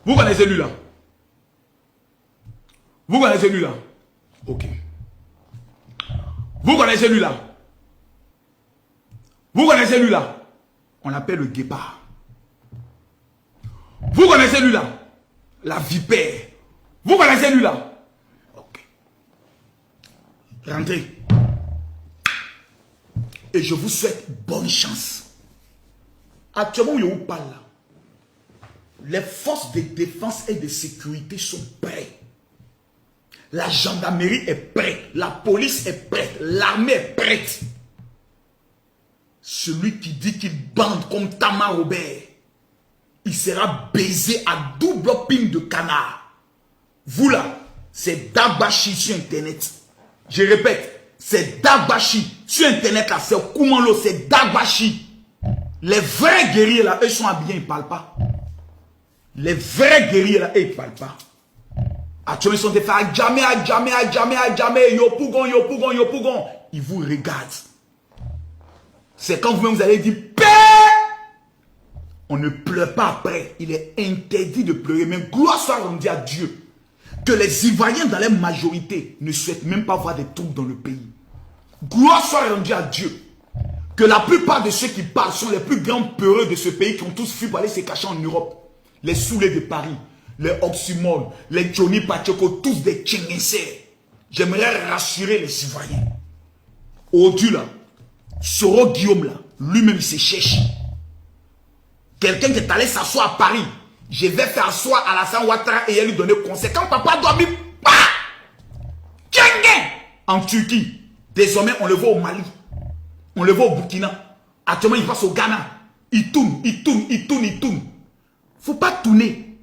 Vous connaissez lui là? Vous connaissez lui là? Ok. Vous connaissez lui là? Vous connaissez lui là? On l'appelle le guépard. Vous connaissez lui là? La vipère. Vous connaissez lui là? Ok. Rentrez. Et je vous souhaite bonne chance. Actuellement, je vous parle là. Les forces de défense et de sécurité sont prêtes. La gendarmerie est prête. La police est prête. L'armée est prête. Celui qui dit qu'il bande comme Tama Robert, il sera baisé à double ping de canard. Vous là, c'est Dabashi sur Internet. Je répète, c'est Dabashi. Sur Internet là, c'est Koumalo, c'est Dabashi. Les vrais guerriers là, eux sont habillés, ils ne parlent pas. Les vrais guerriers là, eux, ils ne parlent pas. Actuellement, ils sont des frères, jamais, yo pougon. Ils vous regardent. C'est quand vous-même vous allez dire, paix! On ne pleure pas après. Il est interdit de pleurer. Mais gloire soit rendue à Dieu. Que les Ivoiriens dans leur majorité ne souhaitent même pas voir des troubles dans le pays. Gloire soit rendue à Dieu. Que la plupart de ceux qui parlent sont les plus grands peureux de ce pays qui ont tous fui pour aller se cacher en Europe. Les saoulés de Paris, les Oxymore, les Johnny Pacheco, tous des Tchénguessés. J'aimerais rassurer les Ivoiriens. Au-dessus là, Soro Guillaume là, lui-même il se cherche. Quelqu'un qui est allé s'asseoir à Paris, je vais faire asseoir Alassane Ouattara et lui donner conseil. Quand papa dormit, en Turquie, désormais on le voit au Mali, on le voit au Burkina, actuellement il passe au Ghana, il tourne. Faut pas tourner.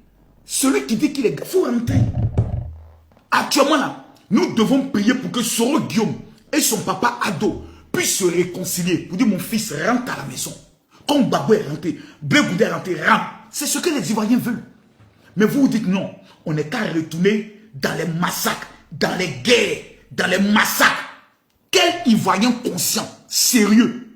Celui qui dit qu'il est, faut rentrer. Actuellement là, nous devons prier pour que Soro Guillaume et son papa Ado puissent se réconcilier. Pour dire mon fils rentre à la maison. Comme Gbagbo est rentré, Blé Goudé est rentré, rentre. C'est ce que les Ivoiriens veulent. Mais vous vous dites non, on n'est qu'à retourner dans les massacres, dans les guerres, dans les massacres. Quel Ivoirien conscient, sérieux,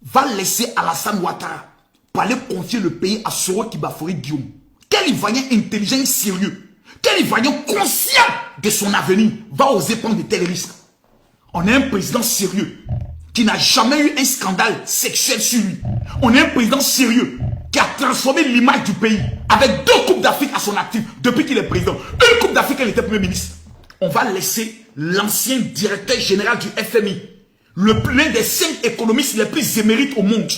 va laisser Alassane Ouattara pour aller confier le pays à Soro Kibafori Guillaume? Quel Ivoirien intelligent et sérieux, quel Ivoirien conscient de son avenir va oser prendre de tels risques? On a un président sérieux qui n'a jamais eu un scandale sexuel sur lui. On a un président sérieux qui a transformé l'image du pays avec 2 coupes d'Afrique à son actif depuis qu'il est président. Une coupe d'Afrique, il était premier ministre. On va laisser l'ancien directeur général du FMI, l'un des 5 économistes les plus émérites au monde,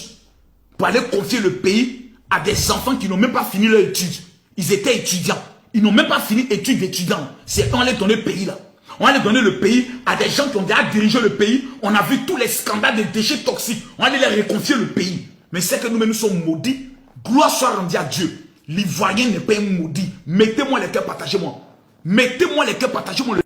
pour aller confier le pays à des enfants qui n'ont même pas fini leur étude. Ils étaient étudiants. Ils n'ont même pas fini études d'étudiants. C'est quand on les donne le pays là. On va aller donner le pays à des gens qui ont déjà dirigé le pays. On a vu tous les scandales de déchets toxiques. On va aller les réconfier le pays. Mais c'est que nous-mêmes nous sommes maudits. Gloire soit rendue à Dieu. L'Ivoirien n'est pas un maudit. Mettez-moi les cœurs, partagez-moi. Mettez-moi les cœurs, partagez-moi.